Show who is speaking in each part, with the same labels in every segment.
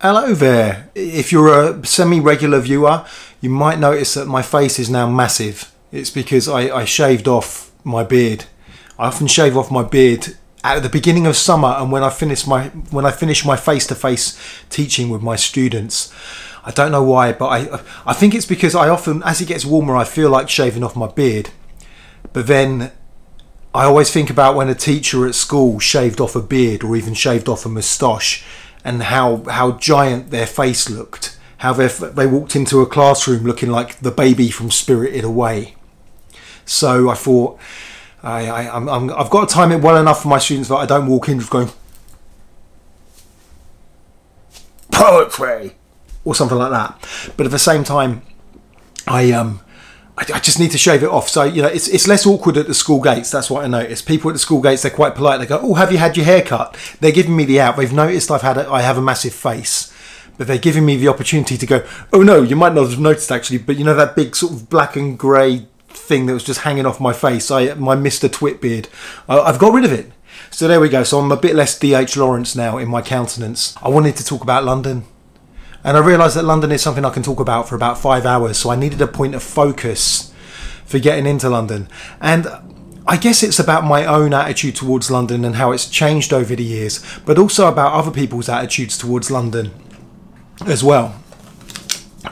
Speaker 1: Hello there. If you're a semi-regular viewer, you might notice that my face is now massive. It's because I shaved off my beard. I often shave off my beard at the beginning of summer and when I finish my face-to-face teaching with my students. I don't know why, but I think it's because I often, as it gets warmer, I feel like shaving off my beard. But then I always think about when a teacher at school shaved off a beard or even shaved off a moustache, and how giant their face looked, how they walked into a classroom looking like the baby from Spirited Away. So I thought I've got to time it well enough for my students that I don't walk in just going poetry or something like that. But at the same time, I just need to shave it off. So, you know, it's less awkward at the school gates. That's what I noticed. People at the school gates, they're quite polite. They go, "Oh, have you had your hair cut?" They're giving me the out. They've noticed I have a massive face. But they're giving me the opportunity to go, "Oh no, you might not have noticed actually, but you know that big sort of black and grey thing that was just hanging off my face, my Mr. Twit beard. I've got rid of it." So there we go. So I'm a bit less D.H. Lawrence now in my countenance. I wanted to talk about London. And I realised that London is something I can talk about for about 5 hours. So I needed a point of focus for getting into London. And I guess it's about my own attitude towards London and how it's changed over the years, but also about other people's attitudes towards London as well.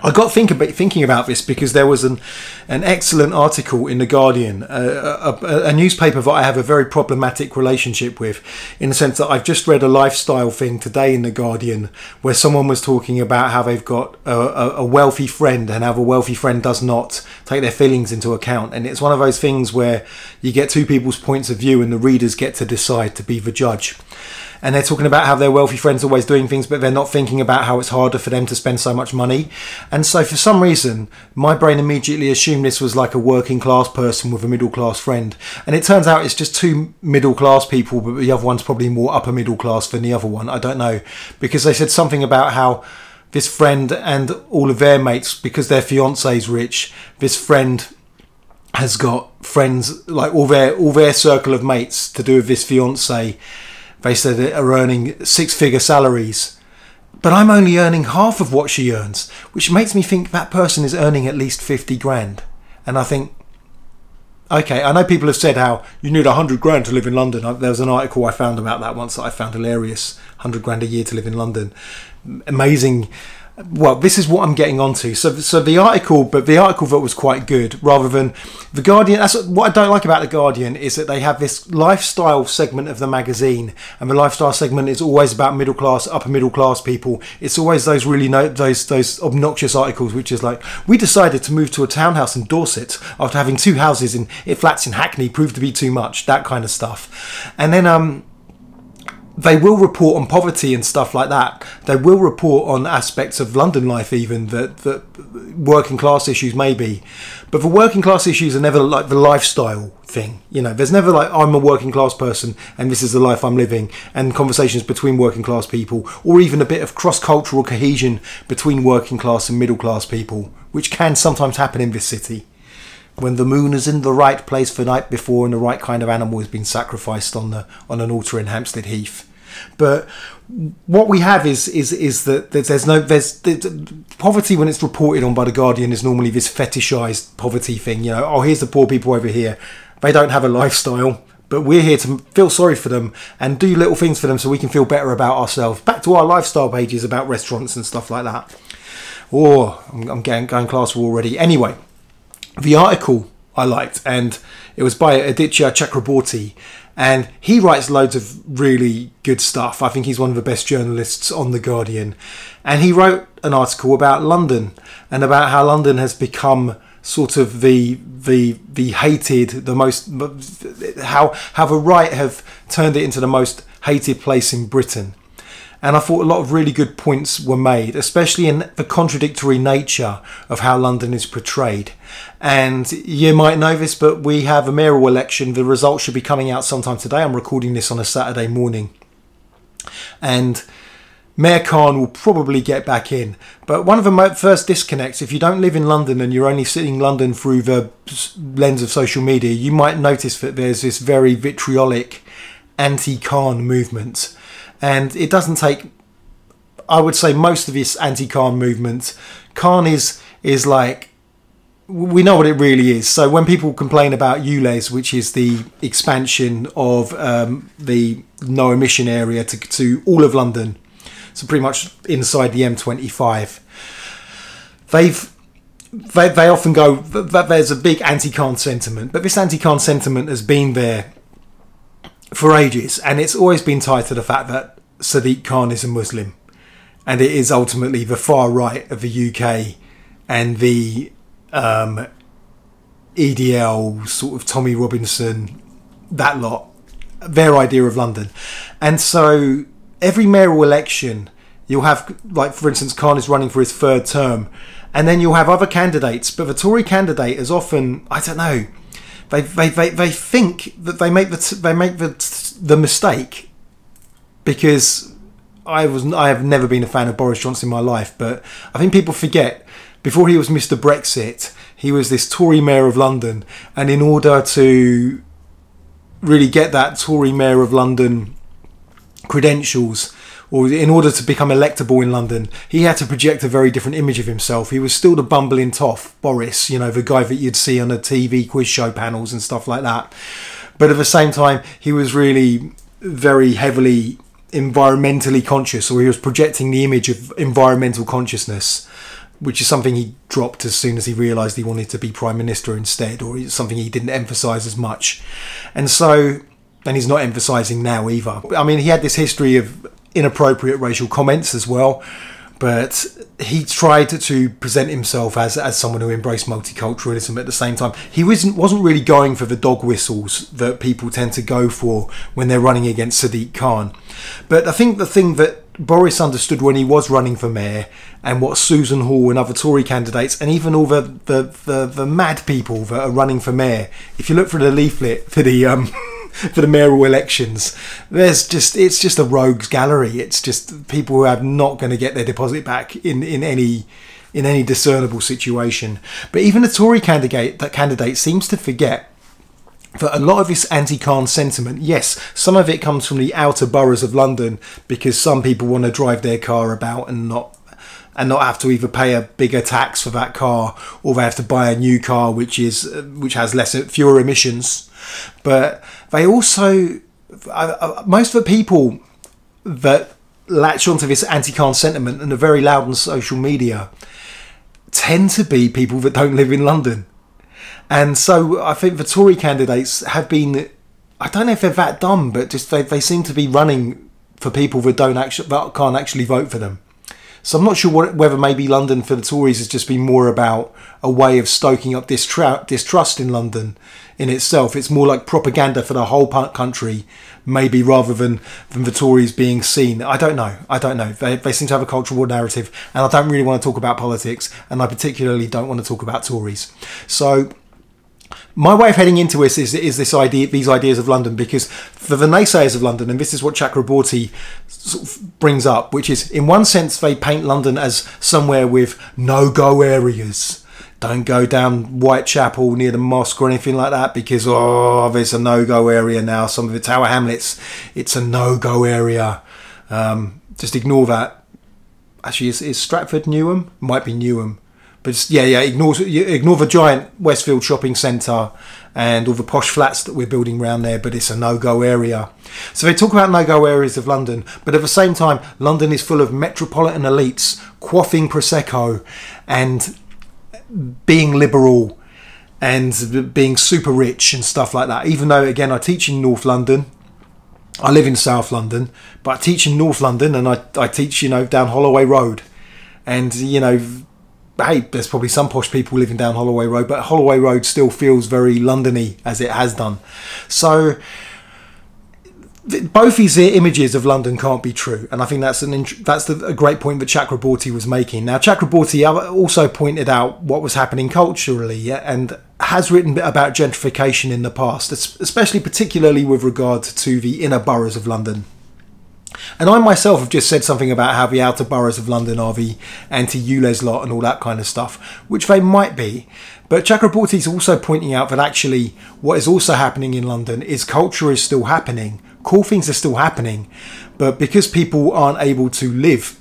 Speaker 1: I got thinking about this because there was an excellent article in The Guardian, a newspaper that I have a very problematic relationship with, in the sense that I've just read a lifestyle thing today in The Guardian where someone was talking about how they've got a wealthy friend and how the wealthy friend does not take their feelings into account. And it's one of those things where you get two people's points of view and the readers get to decide to be the judge. And they're talking about how their wealthy friend's always doing things, but they're not thinking about how it's harder for them to spend so much money. And so for some reason, my brain immediately assumed this was like a working class person with a middle class friend. And it turns out it's just two middle class people, but the other one's probably more upper middle class than the other one. I don't know. Because they said something about how this friend and all of their mates, because their fiance's rich, this friend has got friends, like all their circle of mates to do with this fiance. They said they are earning six-figure salaries, but I'm only earning half of what she earns, which makes me think that person is earning at least 50 grand. And I think, okay, I know people have said how you need 100 grand to live in London. There was an article I found about that once that I found hilarious. 100 grand a year to live in London. Amazing. Well, this is what I'm getting onto. So the article that was quite good, rather than The Guardian. That's what I don't like about The Guardian, is that they have this lifestyle segment of the magazine, and the lifestyle segment is always about middle class, upper middle class people. It's always those really those obnoxious articles, which is like, "We decided to move to a townhouse in Dorset after having two houses in flats in Hackney proved to be too much," that kind of stuff. And then they will report on poverty and stuff like that. They will report on aspects of London life even that working class issues maybe. But the working class issues are never like the lifestyle thing. You know, there's never like, I'm a working class person and this is the life I'm living, and conversations between working class people, or even a bit of cross-cultural cohesion between working class and middle class people, which can sometimes happen in this city. When the moon is in the right place the night before and the right kind of animal has been sacrificed on an altar in Hampstead Heath. But what we have is that there's poverty when it's reported on by The Guardian is normally this fetishized poverty thing. You know, oh, here's the poor people over here. They don't have a lifestyle, but we're here to feel sorry for them and do little things for them so we can feel better about ourselves. Back to our lifestyle pages about restaurants and stuff like that. Oh, I'm going class war already. Anyway. The article I liked, and it was by Aditya Chakraborty, and he writes loads of really good stuff. I think he's one of the best journalists on The Guardian, and he wrote an article about London and about how London has become sort of the hated, the most, how the right have turned it into the most hated place in Britain. And I thought a lot of really good points were made, especially in the contradictory nature of how London is portrayed. And you might know this, but we have a mayoral election. The results should be coming out sometime today. I'm recording this on a Saturday morning. And Mayor Khan will probably get back in. But one of the first disconnects, if you don't live in London and you're only seeing London through the lens of social media, you might notice that there's this very vitriolic anti-Khan movement. And it doesn't take I would say most of this anti-Khan movement, Khan is like, we know what it really is. So when people complain about ULEZ, which is the expansion of the no emission area to all of London, so pretty much inside the M25, they often go that there's a big anti-Khan sentiment, but this anti-Khan sentiment has been there for ages, and it's always been tied to the fact that Sadiq Khan is a Muslim, and it is ultimately the far right of the UK and the EDL, sort of Tommy Robinson, that lot, their idea of London. And so every mayoral election, you'll have, like, for instance, Khan is running for his third term, and then you'll have other candidates, but the Tory candidate is often, I don't know, they think that they make the mistake, because I have never been a fan of Boris Johnson in my life, but I think people forget, before he was Mr. Brexit, he was this Tory mayor of London, and in order to really get that Tory mayor of London credentials, or in order to become electable in London, he had to project a very different image of himself. He was still the bumbling toff Boris, you know, the guy that you'd see on the TV quiz show panels and stuff like that. But at the same time, he was really very heavily environmentally conscious, or he was projecting the image of environmental consciousness, which is something he dropped as soon as he realised he wanted to be Prime Minister instead, or something he didn't emphasise as much. And so, and he's not emphasising now either. I mean, he had this history of inappropriate racial comments as well, but he tried to present himself as someone who embraced multiculturalism at the same time. He wasn't really going for the dog whistles that people tend to go for when they're running against Sadiq Khan. But I think the thing that Boris understood when he was running for mayor, and what Susan Hall and other Tory candidates, and even all the mad people that are running for mayor, if you look for the leaflet for the for the mayoral elections, it's just a rogues gallery. It's just people who are not going to get their deposit back in any discernible situation. But even the Tory candidate seems to forget that a lot of this anti-Khan sentiment, yes, some of it comes from the outer boroughs of London, because some people want to drive their car about and not have to either pay a bigger tax for that car, or they have to buy a new car which has fewer emissions. But they also, most of the people that latch onto this anti-Khan sentiment and are very loud on social media tend to be people that don't live in London. And so I think the Tory candidates have been, I don't know if they're that dumb, but just they seem to be running for people that can't actually vote for them. So I'm not sure whether maybe London for the Tories has just been more about a way of stoking up distrust in London in itself. It's more like propaganda for the whole country, maybe, rather than the Tories being seen. I don't know. They seem to have a cultural narrative, and I don't really want to talk about politics, and I particularly don't want to talk about Tories. So my way of heading into this is these ideas of London, because for the naysayers of London, and this is what Chakraborty sort of brings up, which is, in one sense, they paint London as somewhere with no-go areas. Don't go down Whitechapel near the mosque or anything like that, because, there's a no-go area now. Some of the Tower Hamlets, it's a no-go area. Just ignore that. Actually, is Stratford Newham? Might be Newham. But just, ignore the giant Westfield shopping centre and all the posh flats that we're building around there, but it's a no-go area. So they talk about no-go areas of London, but at the same time, London is full of metropolitan elites quaffing Prosecco and being liberal and being super rich and stuff like that. Even though, again, I teach in North London, I live in South London, but I teach in North London, and I teach, down Holloway Road. And, hey, there's probably some posh people living down Holloway Road, but Holloway Road still feels very Londony, as it has done. So both these images of London can't be true, and I think that's a great point that Chakraborty was making. Now, Chakraborty also pointed out what was happening culturally, and has written about gentrification in the past, especially particularly with regard to the inner boroughs of London. And I myself have just said something about how the outer boroughs of London are the anti-ULEZ lot and all that kind of stuff, which they might be. But Chakraborty is also pointing out that actually what is also happening in London is culture is still happening. Cool things are still happening. But because people aren't able to live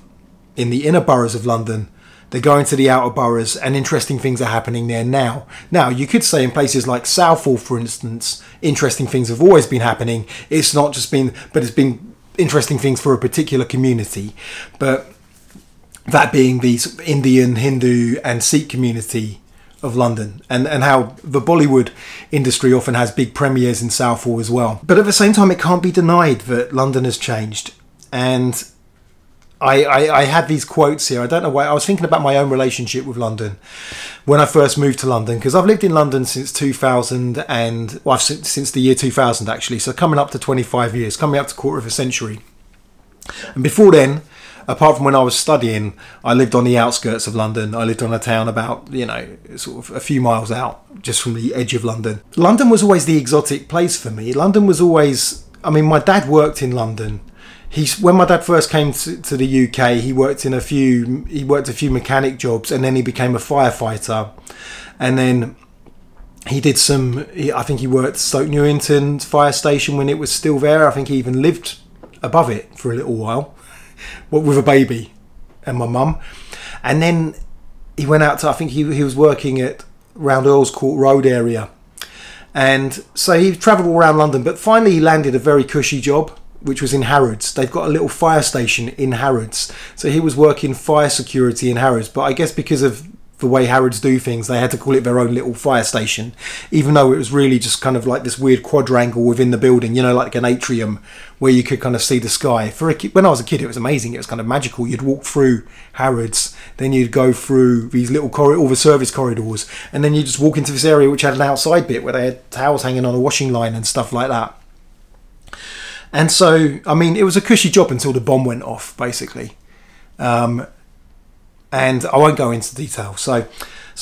Speaker 1: in the inner boroughs of London. They're going to the outer boroughs, and interesting things are happening there now. Now, you could say in places like Southall, for instance, interesting things have always been happening. It's not just been, but it's been interesting things for a particular community. But that being these Indian, Hindu and Sikh community of London, and how the Bollywood industry often has big premieres in Southall as well. But at the same time, it can't be denied that London has changed. And I had these quotes here. I don't know why. I was thinking about my own relationship with London when I first moved to London, because I've lived in London since 2000 and, well, since the year 2000 actually. So coming up to 25 years, coming up to quarter of a century. And before then, apart from when I was studying, I lived on the outskirts of London. I lived on a town about, you know, sort of a few miles out, just from the edge of London. London was always the exotic place for me. London was always, I mean, my dad worked in London. When my dad first came to the UK, he worked a few mechanic jobs, and then he became a firefighter. And then he did I think he worked Stoke Newington fire station when it was still there. I think he even lived above it for a little while, with a baby and my mum. And then he went out to, I think he was working at around Earls Court Road area. And so he travelled all around London, but finally he landed a very cushy job, which was in Harrods. They've got a little fire station in Harrods. So he was working fire security in Harrods. But I guess because of the way Harrods do things, they had to call it their own little fire station, even though it was really just kind of like this weird quadrangle within the building, you know, like an atrium where you could kind of see the sky. When I was a kid, it was amazing. It was kind of magical. You'd walk through Harrods, then you'd go through these little all the service corridors, and then you just walk into this area which had an outside bit where they had towels hanging on a washing line and stuff like that. And so, I mean, it was a cushy job until the bomb went off, basically. And I won't go into detail. So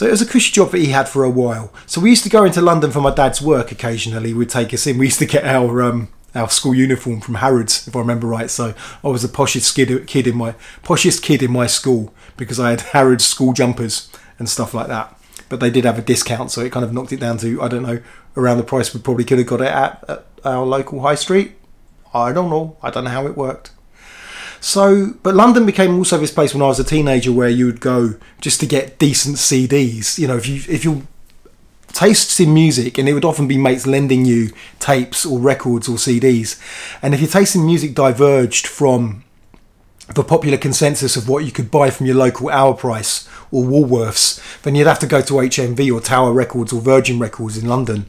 Speaker 1: it was a cushy job that he had for a while. So we used to go into London for my dad's work occasionally. He would take us in. We used to get our school uniform from Harrods, if I remember right. So I was the poshest kid in my school, because I had Harrods school jumpers and stuff like that. But they did have a discount, so it kind of knocked it down to, I don't know, around the price we probably could have got it at our local high street. I don't know how it worked. So, but London became also this place when I was a teenager where you would go just to get decent CDs. You know, if you tastes in music, and it would often be mates lending you tapes or records or CDs, and if your taste in music diverged from the popular consensus of what you could buy from your local Hour Price or Woolworths, then you'd have to go to HMV or Tower Records or Virgin Records in London,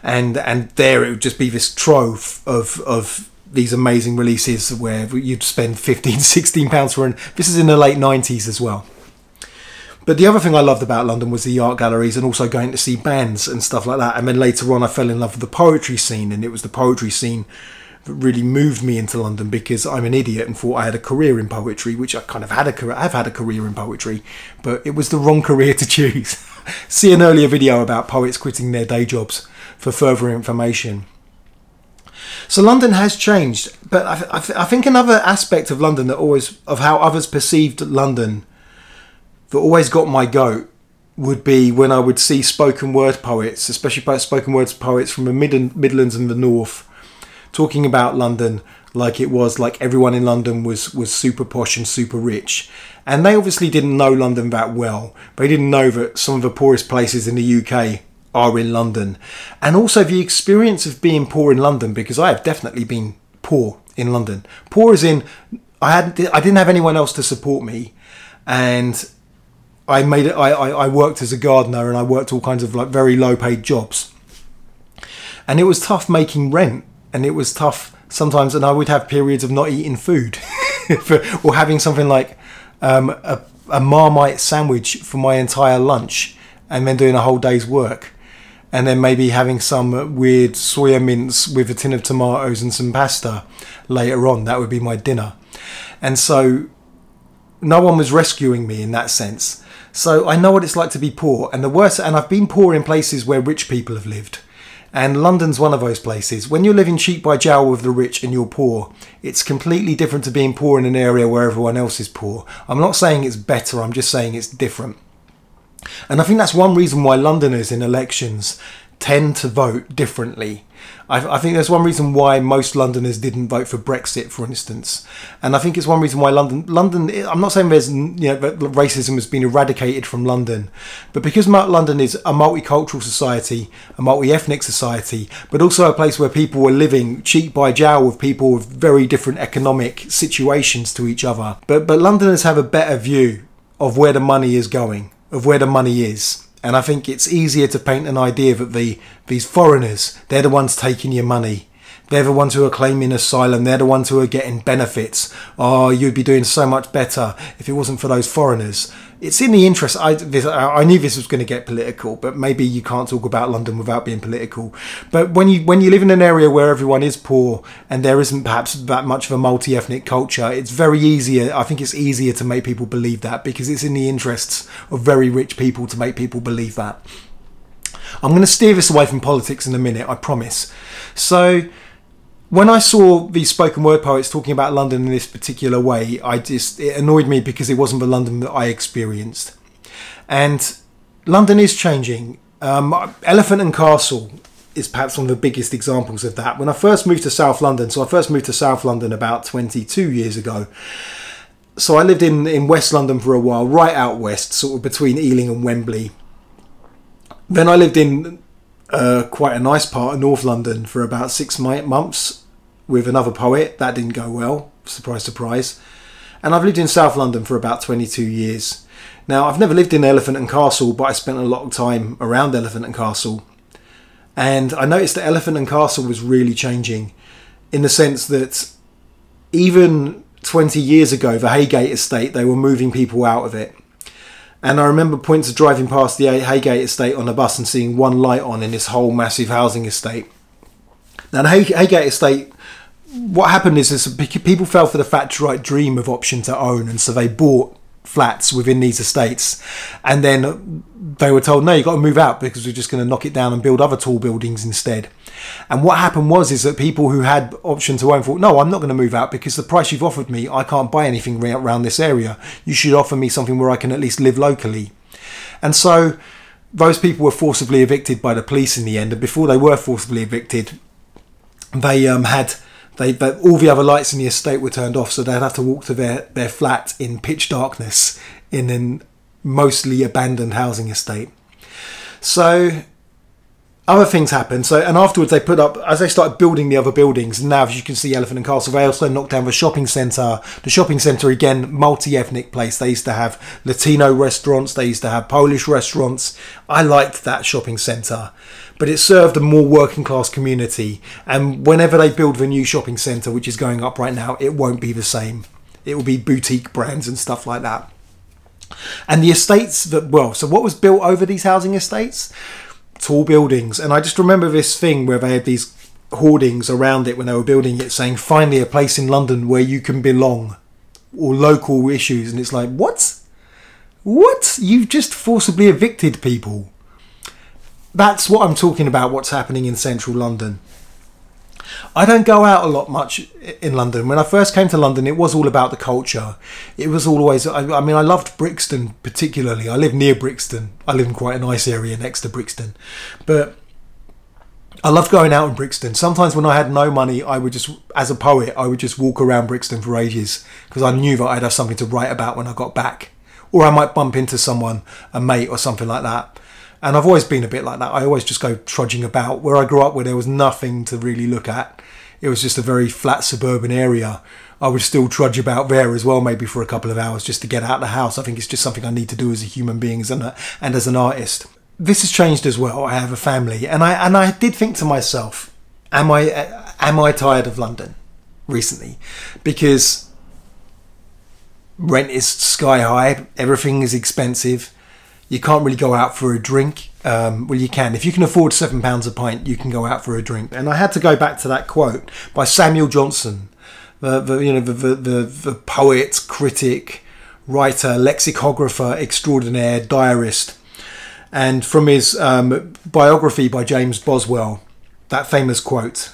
Speaker 1: and there it would just be this trove of these amazing releases where you'd spend £15-16 for, and this is in the late 90s as well. But the other thing I loved about London was the art galleries, and also going to see bands and stuff like that. And then later on I fell in love with the poetry scene, and it was the poetry scene that really moved me into London, because I'm an idiot and thought I had a career in poetry, which I kind of had I've had a career in poetry, but it was the wrong career to choose. See an earlier video about poets quitting their day jobs for further information. So London has changed, but I think another aspect of London of how others perceived London that always got my goat would be when I would see spoken word poets, especially spoken word poets from the Midlands and the North, talking about London like it was like everyone in London was super posh and super rich. And they obviously didn't know London that well. They didn't know that some of the poorest places in the UK are in London. And also the experience of being poor in London, because I have definitely been poor in London. Poor as in I didn't have anyone else to support me, and I worked as a gardener, and I worked all kinds of like very low paid jobs, and it was tough making rent, and it was tough sometimes, and I would have periods of not eating food or having something like a Marmite sandwich for my entire lunch, and then doing a whole day's work, and then maybe having some weird soya mince with a tin of tomatoes and some pasta later on. That would be my dinner. And so no one was rescuing me in that sense. So I know what it's like to be poor, and I've been poor in places where rich people have lived. And London's one of those places. When you're living cheek by jowl with the rich and you're poor, it's completely different to being poor in an area where everyone else is poor. I'm not saying it's better, I'm just saying it's different. And I think that's one reason why Londoners in elections tend to vote differently. I think there's one reason why most Londoners didn't vote for Brexit, for instance, and I think it's one reason why London. I'm not saying there's that racism has been eradicated from London, but because London is a multicultural society, a multi-ethnic society, but also a place where people were living cheek by jowl with people with very different economic situations to each other. But Londoners have a better view of where the money is going, of where the money is. And I think it's easier to paint an idea that these foreigners, they're the ones taking your money. They're the ones who are claiming asylum. They're the ones who are getting benefits. Oh, you'd be doing so much better if it wasn't for those foreigners. It's in the interest. I knew this was going to get political, but maybe you can't talk about London without being political. But when you live in an area where everyone is poor and there isn't perhaps that much of a multi-ethnic culture, it's very easier. I think it's easier to make people believe that, because it's in the interests of very rich people to make people believe that. I'm going to steer this away from politics in a minute, I promise. So when I saw these spoken word poets talking about London in this particular way, it annoyed me because it wasn't the London that I experienced. And London is changing. Elephant and Castle is perhaps one of the biggest examples of that. When I first moved to South London, so I first moved to South London about 22 years ago. So I lived in West London for a while, right out west, sort of between Ealing and Wembley. Then I lived in quite a nice part of North London for about 6 months with another poet. That didn't go well, surprise, surprise. And I've lived in South London for about 22 years. Now, I've never lived in Elephant and Castle, but I spent a lot of time around Elephant and Castle. And I noticed that Elephant and Castle was really changing, in the sense that even 20 years ago, the Haygate estate, they were moving people out of it. And I remember points of driving past the Haygate estate on a bus and seeing one light on in this whole massive housing estate. Now, the Haygate estate, what happened is people fell for the Thatcherite dream of option to own, and so they bought flats within these estates, and then they were told, no, you've got to move out because we're just going to knock it down and build other tall buildings instead. And what happened is that people who had option to own thought, no, I'm not going to move out because the price you've offered me, I can't buy anything around this area. You should offer me something where I can at least live locally. And so those people were forcibly evicted by the police in the end. And before they were forcibly evicted, they all the other lights in the estate were turned off, so they'd have to walk to their flat in pitch darkness in a mostly abandoned housing estate. So other things happened. And afterwards they put up, as they started building the other buildings, now as you can see Elephant and Castle, they also knocked down the shopping centre. The shopping centre, again, multi-ethnic place. They used to have Latino restaurants, they used to have Polish restaurants. I liked that shopping centre, but it served a more working class community. And whenever they build the new shopping centre, which is going up right now, it won't be the same. It will be boutique brands and stuff like that. And the estates so what was built over these housing estates? Tall buildings. And I just remember this thing where they had these hoardings around it when they were building it saying, finally a place in London where you can belong, or local issues. And it's like, what? You've just forcibly evicted people. That's what I'm talking about, what's happening in central London. I don't go out a lot much in London. When I first came to London, it was all about the culture. It was always, I loved Brixton particularly. I live near Brixton. I live in quite a nice area next to Brixton. But I loved going out in Brixton. Sometimes when I had no money, I would just, as a poet, I would just walk around Brixton for ages because I knew that I'd have something to write about when I got back. Or I might bump into someone, a mate or something like that. And I've always been a bit like that. I always just go trudging about. Where I grew up, where there was nothing to really look at, it was just a very flat suburban area, I would still trudge about there as well, maybe for a couple of hours just to get out of the house. I think it's just something I need to do as a human being and as an artist. This has changed as well. I have a family, and I did think to myself, am I tired of London recently? Because rent is sky high, everything is expensive. You can't really go out for a drink. Well, you can. If you can afford £7 a pint, you can go out for a drink. And I had to go back to that quote by Samuel Johnson, the poet, critic, writer, lexicographer extraordinaire, diarist. And from his biography by James Boswell, that famous quote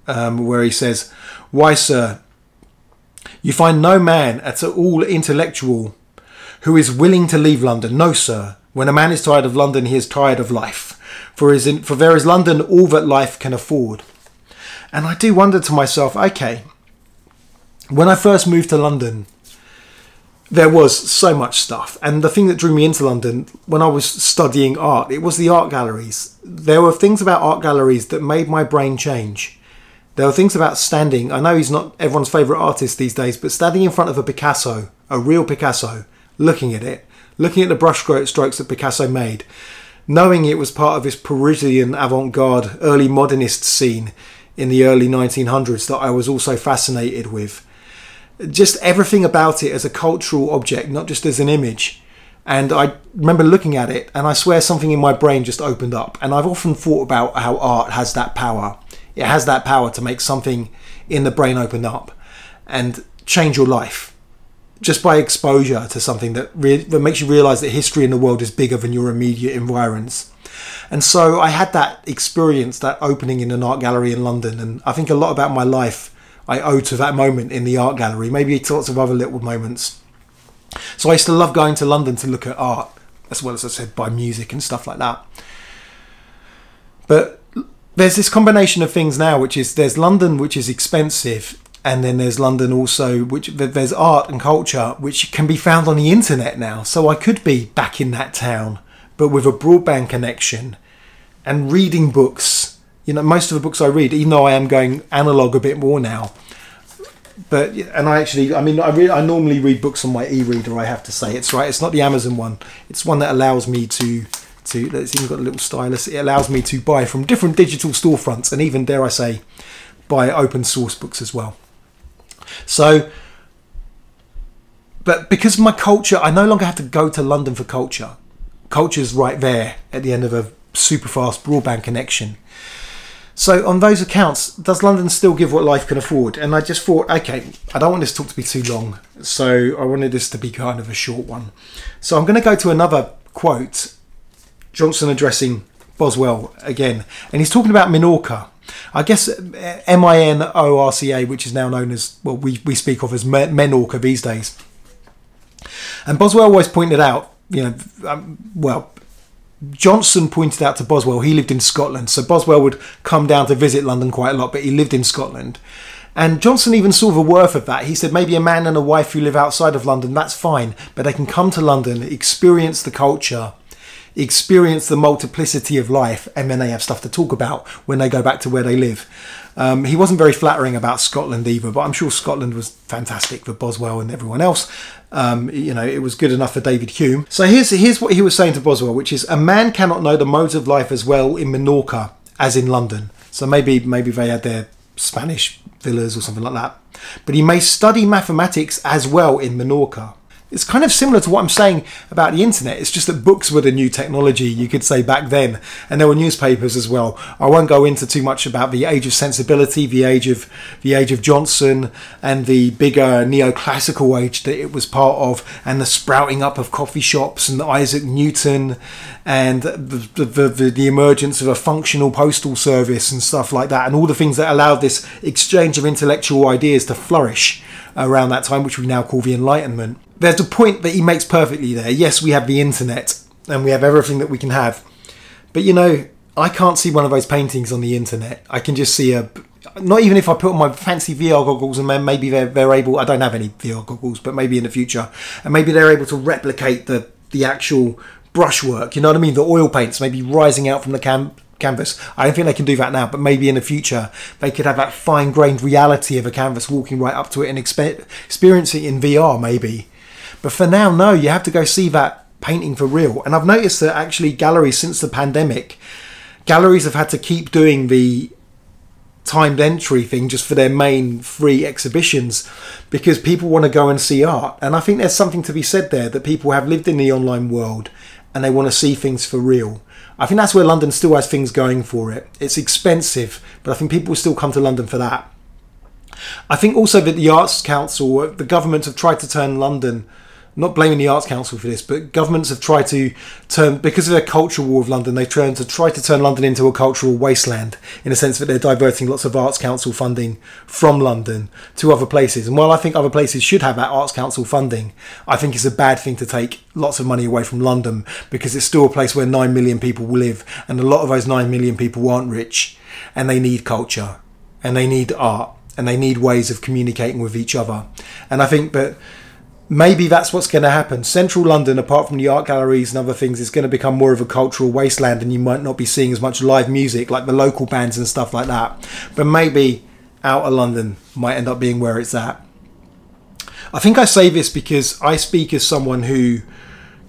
Speaker 1: where he says, "Why, sir, you find no man at all intellectual who is willing to leave London. No, sir. When a man is tired of London, he is tired of life. For there is London all that life can afford. And I do wonder to myself, okay, when I first moved to London, there was so much stuff. And the thing that drew me into London when I was studying art, it was the art galleries. There were things about art galleries that made my brain change. There were things about standing. I know he's not everyone's favourite artist these days, but standing in front of a Picasso, a real Picasso, looking at it, looking at the brush strokes that Picasso made, knowing it was part of this Parisian avant-garde early modernist scene in the early 1900s that I was also fascinated with. Just everything about it as a cultural object, not just as an image. And I remember looking at it, and I swear something in my brain just opened up. And I've often thought about how art has that power. It has that power to make something in the brain open up and change your life just by exposure to something that makes you realise that history in the world is bigger than your immediate environs. And so I had that experience, that opening in an art gallery in London, and I think a lot about my life I owe to that moment in the art gallery, maybe lots of other little moments. So I used to love going to London to look at art, as well as I said, buy music and stuff like that. But there's this combination of things now, which is there's London, which is expensive, and then there's London also, which there's art and culture, which can be found on the internet now. So I could be back in that town, but with a broadband connection and reading books. You know, most of the books I read, even though I am going analog a bit more now, I normally read books on my e-reader. I have to say, it's not the Amazon one. It's one that allows me to. It's even got a little stylus. It allows me to buy from different digital storefronts, and even, dare I say, buy open source books as well. So, but because of my culture, I no longer have to go to London for culture. Culture's right there at the end of a super fast broadband connection. So on those accounts, does London still give what life can afford? And I just thought, okay, I don't want this talk to be too long, so I wanted this to be kind of a short one. So I'm going to go to another quote, Johnson addressing Boswell again, and he's talking about Minorca. I guess Minorca, which is now known as, well, we speak of as Menorca these days. And Boswell always pointed out, Johnson pointed out to Boswell, he lived in Scotland, so Boswell would come down to visit London quite a lot, but he lived in Scotland. And Johnson even saw the worth of that. He said maybe a man and a wife who live outside of London, that's fine, but they can come to London, experience the culture, experience the multiplicity of life, and then they have stuff to talk about when they go back to where they live. He wasn't very flattering about Scotland either, but I'm sure Scotland was fantastic for Boswell and everyone else. It was good enough for David Hume. So here's what he was saying to Boswell, which is, a man cannot know the modes of life as well in Minorca as in London. So maybe they had their Spanish villas or something like that. But he may study mathematics as well in Minorca. It's kind of similar to what I'm saying about the internet. It's just that books were the new technology, you could say, back then. And there were newspapers as well. I won't go into too much about the age of sensibility, the age of Johnson, and the bigger neoclassical age that it was part of, and the sprouting up of coffee shops and Isaac Newton, and the emergence of a functional postal service and stuff like that, and all the things that allowed this exchange of intellectual ideas to flourish around that time, which we now call the Enlightenment. There's a point that he makes perfectly there. Yes, we have the internet and we have everything that we can have. But I can't see one of those paintings on the internet. I can just see not even if I put on my fancy VR goggles, and then maybe they're able, I don't have any VR goggles, but maybe in the future, and maybe they're able to replicate the actual brushwork, you know what I mean? The oil paints maybe rising out from the canvas. I don't think they can do that now, but maybe in the future they could have that fine-grained reality of a canvas, walking right up to it and experience it in VR maybe. But for now, no, you have to go see that painting for real. And I've noticed that actually galleries, since the pandemic, galleries have had to keep doing the timed entry thing just for their main free exhibitions, because people want to go and see art. And I think there's something to be said there, that people have lived in the online world and they want to see things for real. I think that's where London still has things going for it. It's expensive, but I think people will still come to London for that. I think also that the Arts Council, the government, have tried to turn London not blaming the Arts Council for this, but governments have tried to turn, because of their cultural war of London, they've tried to turn London into a cultural wasteland, in a sense that they're diverting lots of Arts Council funding from London to other places. And while I think other places should have that Arts Council funding, I think it's a bad thing to take lots of money away from London, because it's still a place where 9 million people live, and a lot of those 9 million people aren't rich, and they need culture, and they need art, and they need ways of communicating with each other. And I think that maybe that's what's going to happen. Central London, apart from the art galleries and other things, is going to become more of a cultural wasteland, and you might not be seeing as much live music like the local bands and stuff like that. But maybe outer London might end up being where it's at. I think I say this because I speak as someone who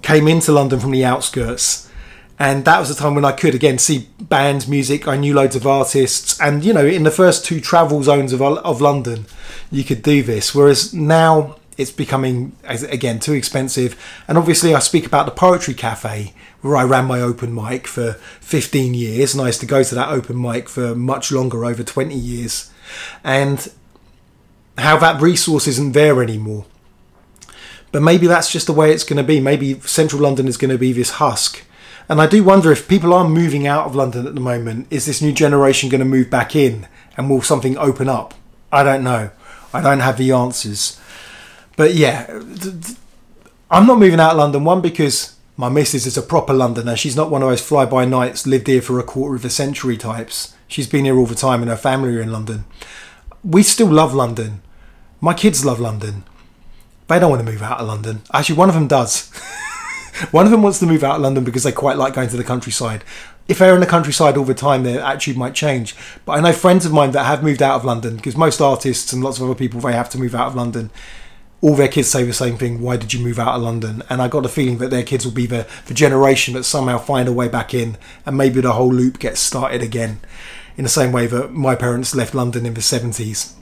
Speaker 1: came into London from the outskirts, and that was the time when I could again see bands, music. I knew loads of artists, and in the first 2 travel zones of London you could do this, whereas now it's becoming, again, too expensive. And obviously I speak about the Poetry Cafe, where I ran my open mic for 15 years, and I used to go to that open mic for much longer, over 20 years, and how that resource isn't there anymore. But maybe that's just the way it's going to be. Maybe Central London is going to be this husk. And I do wonder, if people are moving out of London at the moment, is this new generation going to move back in, and will something open up? I don't know. I don't have the answers. But yeah, I'm not moving out of London. One, because my missus is a proper Londoner. She's not one of those fly-by-nights, lived here for a quarter of a century types. She's been here all the time, and her family are in London. We still love London. My kids love London. They don't want to move out of London. Actually, one of them does. One of them wants to move out of London because they quite like going to the countryside. If they're in the countryside all the time, their attitude might change. But I know friends of mine that have moved out of London, because most artists and lots of other people, they have to move out of London. All their kids say the same thing: why did you move out of London? And I got the feeling that their kids will be the generation that somehow find a way back in, and maybe the whole loop gets started again, in the same way that my parents left London in the 70s.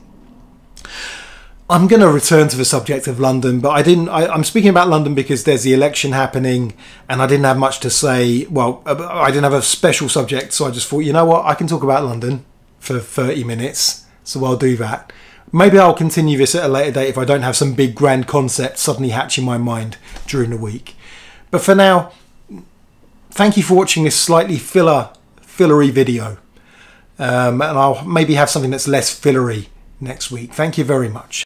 Speaker 1: I'm going to return to the subject of London, but I'm speaking about London because there's the election happening, and I didn't have much to say. Well, I didn't have a special subject, so I just thought, you know what, I can talk about London for 30 minutes, so I'll do that. Maybe I'll continue this at a later date if I don't have some big grand concept suddenly hatch in my mind during the week. But for now, thank you for watching this slightly fillery video. And I'll maybe have something that's less fillery next week. Thank you very much.